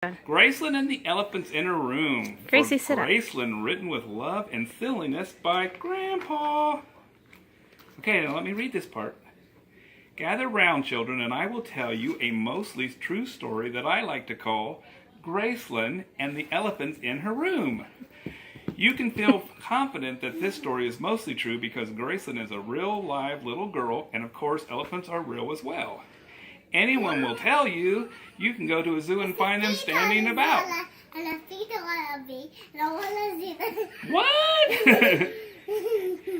Gracelyn and the Elephant's Inner Room. Gracie, sit up. Gracelyn, written with love and silliness by Grandpa. Okay, now let me read this part. Gather round, children, and I will tell you a mostly true story that I like to call Gracelyn and the Elephants in Her Room. You can feel confident that this story is mostly true because Gracelyn is a real live little girl, and of course elephants are real as well. Anyone will tell you, you can go to a zoo and find them standing about. What?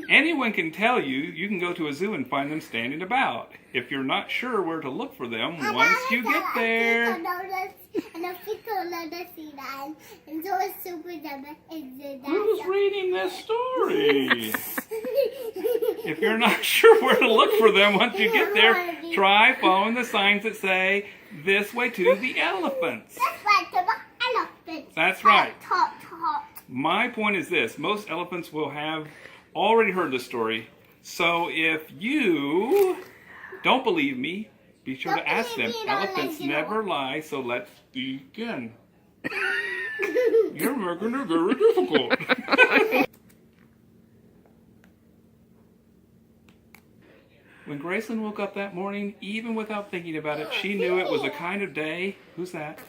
Anyone can tell you, you can go to a zoo and find them standing about. If you're not sure where to look for them once you get there. Who's reading this story? If you're not sure where to look for them once you get there, try following the signs that say, this way to the elephants. That's right. My point is this. Most elephants will have already heard the story. So if you don't believe me, be sure to ask them. Elephants never lie, so let's begin. You're making it very difficult. When Gracelyn woke up that morning, even without thinking about it, she knew it was a kind of day. Who's that?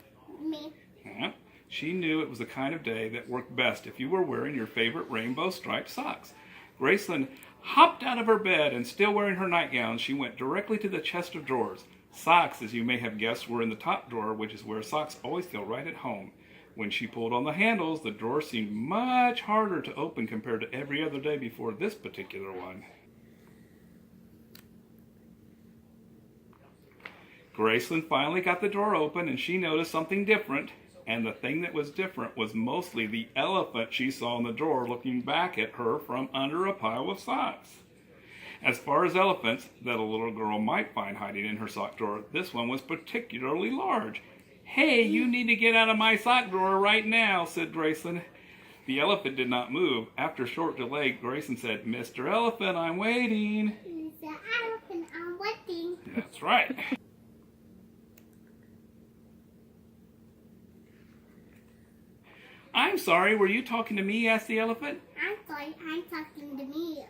Me. Yeah. She knew it was the kind of day that worked best if you were wearing your favorite rainbow striped socks. Gracelyn hopped out of her bed and, still wearing her nightgown, she went directly to the chest of drawers. Socks, as you may have guessed, were in the top drawer, which is where socks always feel right at home. When she pulled on the handles, the drawer seemed much harder to open compared to every other day before this particular one. Gracelyn finally got the drawer open, and she noticed something different. And the thing that was different was mostly the elephant she saw in the drawer looking back at her from under a pile of socks. As far as elephants that a little girl might find hiding in her sock drawer, this one was particularly large. "Hey, you need to get out of my sock drawer right now," said Gracelyn. The elephant did not move. After a short delay, Gracelyn said, "Mr. Elephant, I'm waiting." Mr. Elephant, I'm waiting. That's right. "I'm sorry, were you talking to me?" asked the elephant. I'm sorry, I'm talking to me.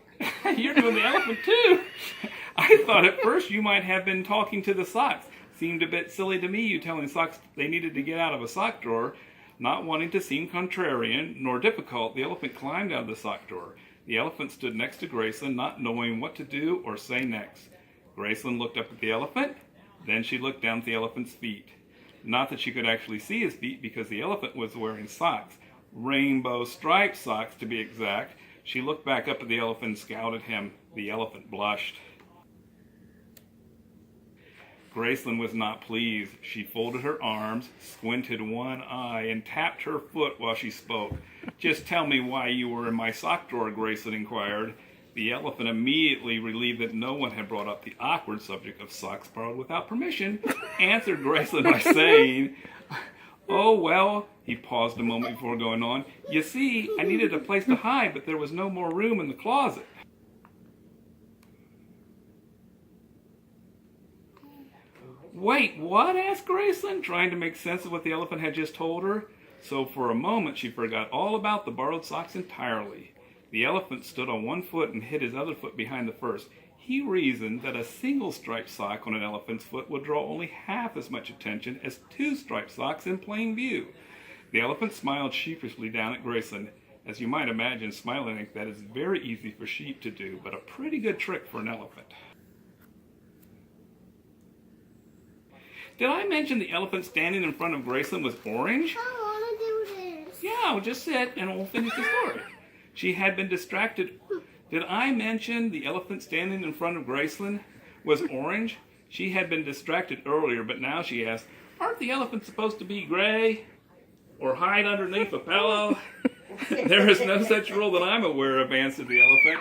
You're doing the elephant too. I thought at first you might have been talking to the socks. Seemed a bit silly to me, you telling socks they needed to get out of a sock drawer. Not wanting to seem contrarian nor difficult, the elephant climbed out of the sock drawer. The elephant stood next to Gracelyn, not knowing what to do or say next. Gracelyn looked up at the elephant. Then she looked down at the elephant's feet. Not that she could actually see his feet because the elephant was wearing socks. Rainbow striped socks, to be exact. She looked back up at the elephant and scowled at him. The elephant blushed. Gracelyn was not pleased. She folded her arms, squinted one eye, and tapped her foot while she spoke. "Just tell me why you were in my sock drawer," Gracelyn inquired. The elephant, immediately relieved that no one had brought up the awkward subject of socks borrowed without permission, answered Gracelyn by saying, "Oh, well," he paused a moment before going on, "you see, I needed a place to hide, but there was no more room in the closet." "Wait, what?" asked Gracelyn, trying to make sense of what the elephant had just told her. So for a moment she forgot all about the borrowed socks entirely. The elephant stood on one foot and hid his other foot behind the first. He reasoned that a single striped sock on an elephant's foot would draw only half as much attention as two striped socks in plain view. The elephant smiled sheepishly down at Gracelyn. As you might imagine, smiling like that is very easy for sheep to do, but a pretty good trick for an elephant. Did I mention the elephant standing in front of Gracelyn was orange? I want to do this. Yeah, well, just sit and we'll finish the story. She had been distracted. Did I mention the elephant standing in front of Gracelyn was orange? She had been distracted earlier, but now she asked, "Aren't the elephants supposed to be gray? Or hide underneath a pillow?" "There is no such rule that I'm aware of," answered the elephant.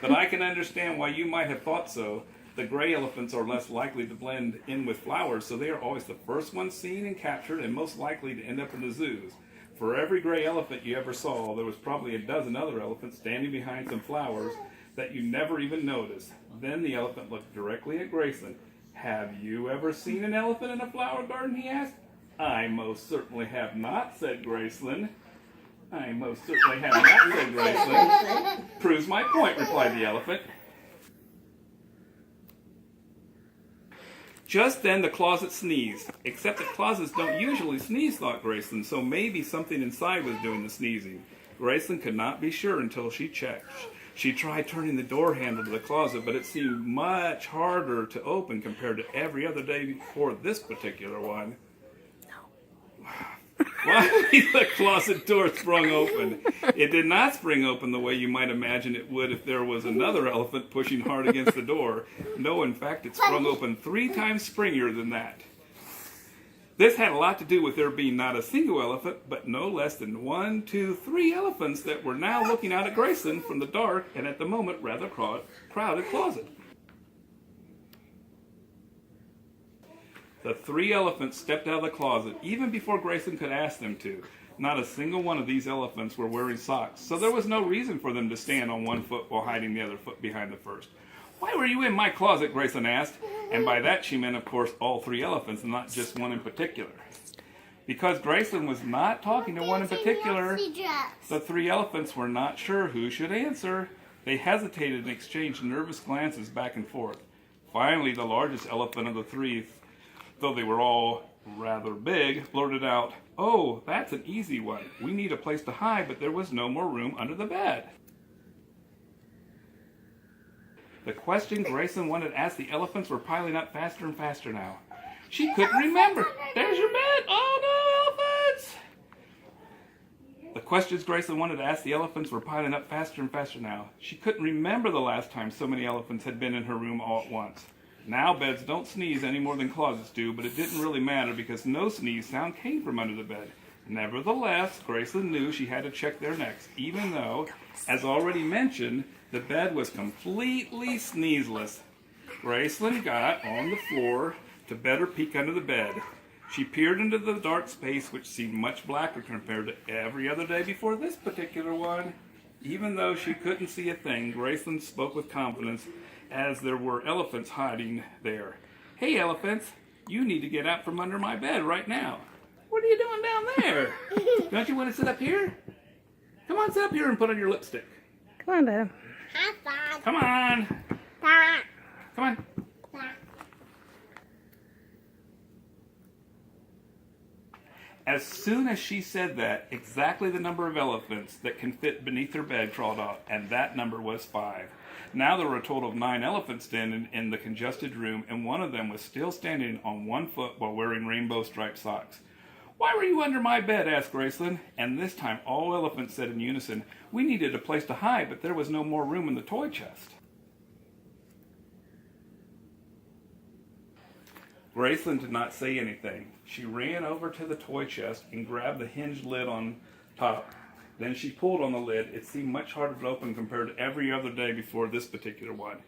"But I can understand why you might have thought so. The gray elephants are less likely to blend in with flowers, so they are always the first ones seen and captured and most likely to end up in the zoos. For every gray elephant you ever saw, there was probably a dozen other elephants standing behind some flowers that you never even noticed." Then the elephant looked directly at Gracelyn. "Have you ever seen an elephant in a flower garden?" he asked. I most certainly have not, said Gracelyn. I most certainly have not, said Gracelyn. Proves my point, replied the elephant. Just then the closet sneezed. Except that closets don't usually sneeze, thought Gracelyn, so maybe something inside was doing the sneezing. Gracelyn could not be sure until she checked. She tried turning the door handle to the closet, but it seemed much harder to open compared to every other day before this particular one. Finally, the closet door sprung open. It did not spring open the way you might imagine it would if there was another elephant pushing hard against the door. No, in fact, it sprung open 3 times springier than that. This had a lot to do with there being not a single elephant, but no less than 1, 2, 3 elephants that were now looking out at Gracelyn from the dark and at the moment rather crowded closet. The 3 elephants stepped out of the closet even before Gracelyn could ask them to. Not a single one of these elephants were wearing socks, so there was no reason for them to stand on one foot while hiding the other foot behind the first. "Why were you in my closet?" Gracelyn asked, and by that she meant, of course, all 3 elephants and not just one in particular. Because Gracelyn was not talking to one in particular, the 3 elephants were not sure who should answer. They hesitated and exchanged nervous glances back and forth. Finally, the largest elephant of the 3, though they were all rather big, blurted out, "Oh, that's an easy one. We need a place to hide, but there was no more room under the bed." The question Gracelyn wanted to ask the elephants were piling up faster and faster now. She couldn't remember. "There's your bed! Oh no, elephants!" The questions Gracelyn wanted to ask the elephants were piling up faster and faster now. She couldn't remember the last time so many elephants had been in her room all at once. Now beds don't sneeze any more than closets do, but it didn't really matter because no sneeze sound came from under the bed. Nevertheless, Gracelyn knew she had to check there next, even though, as already mentioned, the bed was completely sneezeless. Gracelyn got on the floor to better peek under the bed. She peered into the dark space, which seemed much blacker compared to every other day before this particular one. Even though she couldn't see a thing, Gracelyn spoke with confidence, as there were elephants hiding there. "Hey, elephants, you need to get out from under my bed right now." "What are you doing down there? Don't you want to sit up here? Come on, sit up here and put on your lipstick." Come on, babe. Come on. Come on. As soon as she said that, exactly the number of elephants that can fit beneath her bed crawled out, and that number was 5. Now there were a total of 9 elephants standing in the congested room, and one of them was still standing on one foot while wearing rainbow striped socks. "Why were you under my bed?" asked Gracelyn, and this time all elephants said in unison, "We needed a place to hide, but there was no more room in the toy chest." Gracelyn did not say anything. She ran over to the toy chest and grabbed the hinged lid on top. Then she pulled on the lid. It seemed much harder to open compared to every other day before this particular one.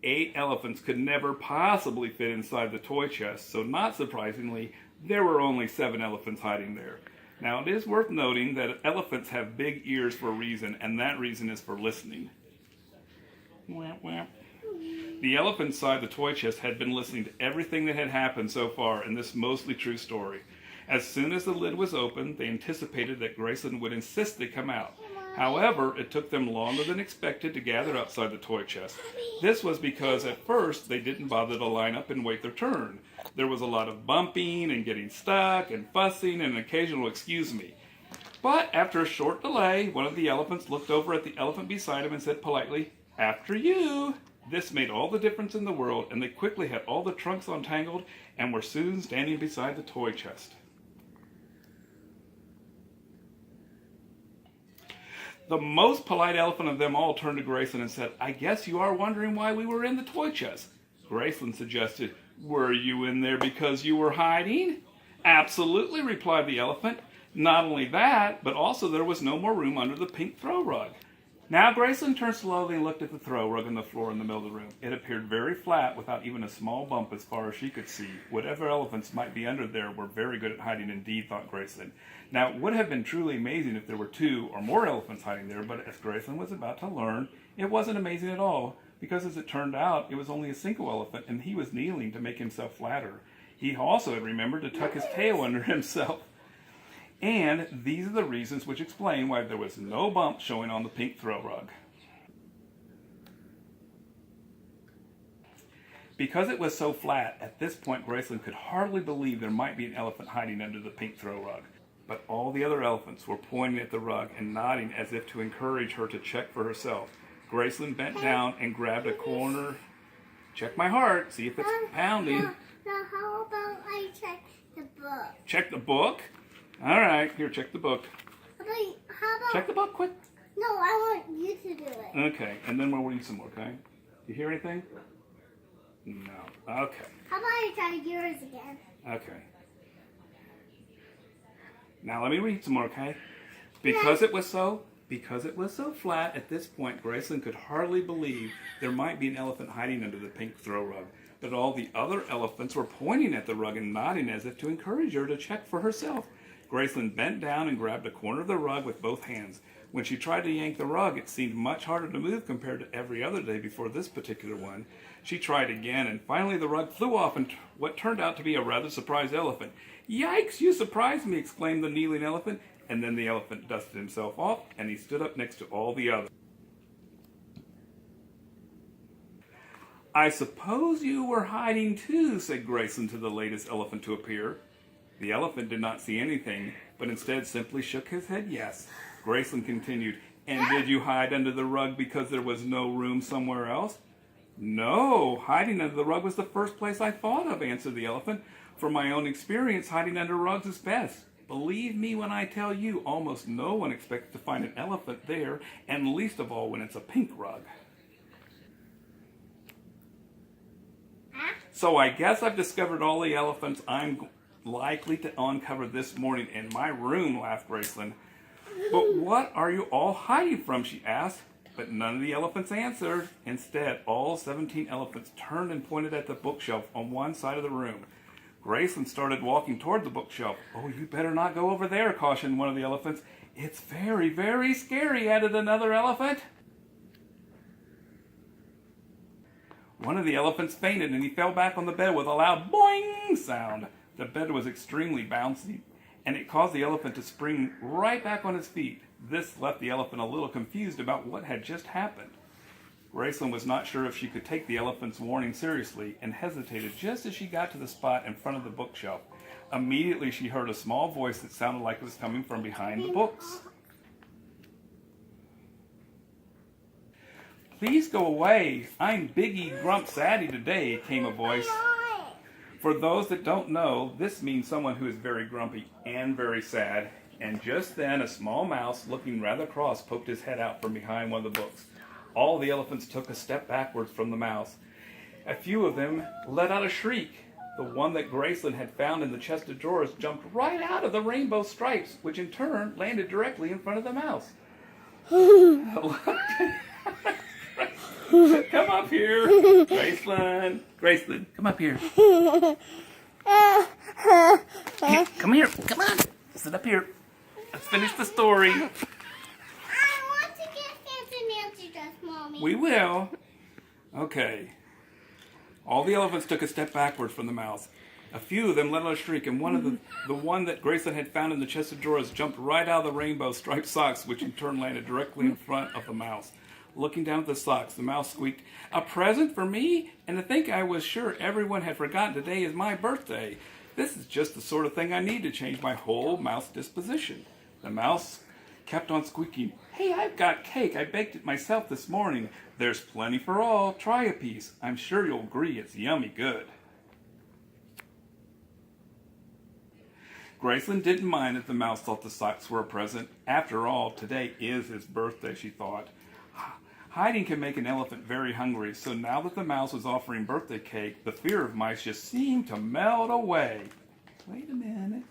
8 elephants could never possibly fit inside the toy chest, so not surprisingly, there were only 7 elephants hiding there. Now it is worth noting that elephants have big ears for a reason, and that reason is for listening. Whap, whap. The elephants inside the toy chest had been listening to everything that had happened so far in this mostly true story. As soon as the lid was open, they anticipated that Gracelyn would insist they come out. However, it took them longer than expected to gather outside the toy chest. This was because at first they didn't bother to line up and wait their turn. There was a lot of bumping and getting stuck and fussing and an occasional "excuse me." But after a short delay, one of the elephants looked over at the elephant beside him and said politely, "After you." This made all the difference in the world, and they quickly had all the trunks untangled and were soon standing beside the toy chest. The most polite elephant of them all turned to Gracelyn and said, "I guess you are wondering why we were in the toy chest." Gracelyn suggested, "Were you in there because you were hiding?" "Absolutely," replied the elephant. "Not only that, but also there was no more room under the pink throw rug." Now Gracelyn turned slowly and looked at the throw rug on the floor in the middle of the room. It appeared very flat without even a small bump as far as she could see. Whatever elephants might be under there were very good at hiding indeed, thought Gracelyn. Now it would have been truly amazing if there were 2 or more elephants hiding there, but as Gracelyn was about to learn, it wasn't amazing at all, because as it turned out, it was only a single elephant, and he was kneeling to make himself flatter. He also had remembered to tuck his tail under himself. And these are the reasons which explain why there was no bump showing on the pink throw rug. Because it was so flat, at this point Gracelyn could hardly believe there might be an elephant hiding under the pink throw rug. But all the other elephants were pointing at the rug and nodding as if to encourage her to check for herself. Gracelyn bent down and grabbed a corner. Check my heart, see if it's pounding. No, how about I check the book? Check the book? All right, here, check the book. How about Check the book, quick. No, I want you to do it. Okay, and then we'll read some more, okay? You hear anything? No. Okay. How about I try yours again? Okay. Now let me read some more, okay? Because it was so flat at this point, Gracelyn could hardly believe there might be an elephant hiding under the pink throw rug. But all the other elephants were pointing at the rug and nodding as if to encourage her to check for herself. Gracelyn bent down and grabbed a corner of the rug with both hands. When she tried to yank the rug, it seemed much harder to move compared to every other day before this particular one. She tried again, and finally the rug flew off and what turned out to be a rather surprised elephant. "Yikes, you surprised me," exclaimed the kneeling elephant. And then the elephant dusted himself off, and he stood up next to all the others. "I suppose you were hiding too," said Gracelyn to the latest elephant to appear. The elephant did not see anything, but instead simply shook his head yes. Gracelyn continued, "And did you hide under the rug because there was no room somewhere else?" "No, hiding under the rug was the first place I thought of," answered the elephant. "From my own experience, hiding under rugs is best. Believe me when I tell you, almost no one expects to find an elephant there, and least of all when it's a pink rug." "So I guess I've discovered all the elephants I'm likely to uncover this morning in my room," laughed Gracelyn. "But what are you all hiding from?" she asked. But none of the elephants answered. Instead, all 17 elephants turned and pointed at the bookshelf on one side of the room. Gracelyn started walking toward the bookshelf. "Oh, you better not go over there," cautioned one of the elephants. "It's very, very scary," added another elephant. One of the elephants fainted and he fell back on the bed with a loud boing sound. The bed was extremely bouncy, and it caused the elephant to spring right back on his feet. This left the elephant a little confused about what had just happened. Gracelyn was not sure if she could take the elephant's warning seriously and hesitated just as she got to the spot in front of the bookshelf. Immediately she heard a small voice that sounded like it was coming from behind the books. "Please go away. I'm Biggie Grump Saddy today," came a voice. For those that don't know, this means someone who is very grumpy and very sad. And just then a small mouse, looking rather cross, poked his head out from behind one of the books. All the elephants took a step backwards from the mouse. A few of them let out a shriek. The one that Gracelyn had found in the chest of drawers jumped right out of the rainbow stripes, which in turn landed directly in front of the mouse. Come up here, Gracelyn. Gracelyn, come up here. Here, come here. Come on. Sit up here. Let's finish the story. I want to get fancy dress, Mommy. We will. Okay. All the elephants took a step backwards from the mouse. A few of them let out a shriek, and the one that Gracelyn had found in the chest of drawers jumped right out of the rainbow striped socks, which in turn landed directly in front of the mouse. Looking down at the socks, the mouse squeaked, "A present for me? And to think I was sure everyone had forgotten today is my birthday. This is just the sort of thing I need to change my whole mouse disposition." The mouse kept on squeaking, "Hey, I've got cake. I baked it myself this morning. There's plenty for all. Try a piece. I'm sure you'll agree it's yummy good." Gracelyn didn't mind that the mouse thought the socks were a present. After all, today is his birthday, she thought. Hiding can make an elephant very hungry, so now that the mouse was offering birthday cake, the fear of mice just seemed to melt away. Wait a minute.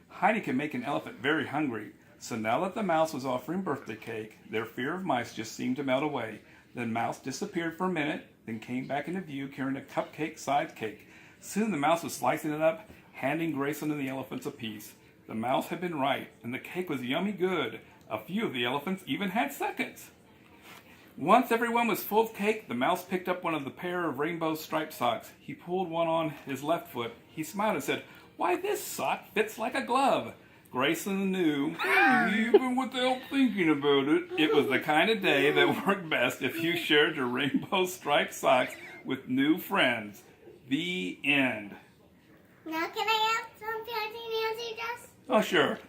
Hiding can make an elephant very hungry, so now that the mouse was offering birthday cake, their fear of mice just seemed to melt away. The mouse disappeared for a minute, then came back into view carrying a cupcake-sized cake. Soon the mouse was slicing it up, handing Gracelyn and the elephants a piece. The mouse had been right, and the cake was yummy good. A few of the elephants even had seconds. Once everyone was full of cake, the mouse picked up one of the pair of rainbow striped socks. He pulled one on his left foot. He smiled and said, "Why, this sock fits like a glove." Gracelyn knew, even without thinking about it, it was the kind of day that worked best if you shared your rainbow striped socks with new friends. The end. Now can I have some fancy Nancy dress? Oh, sure.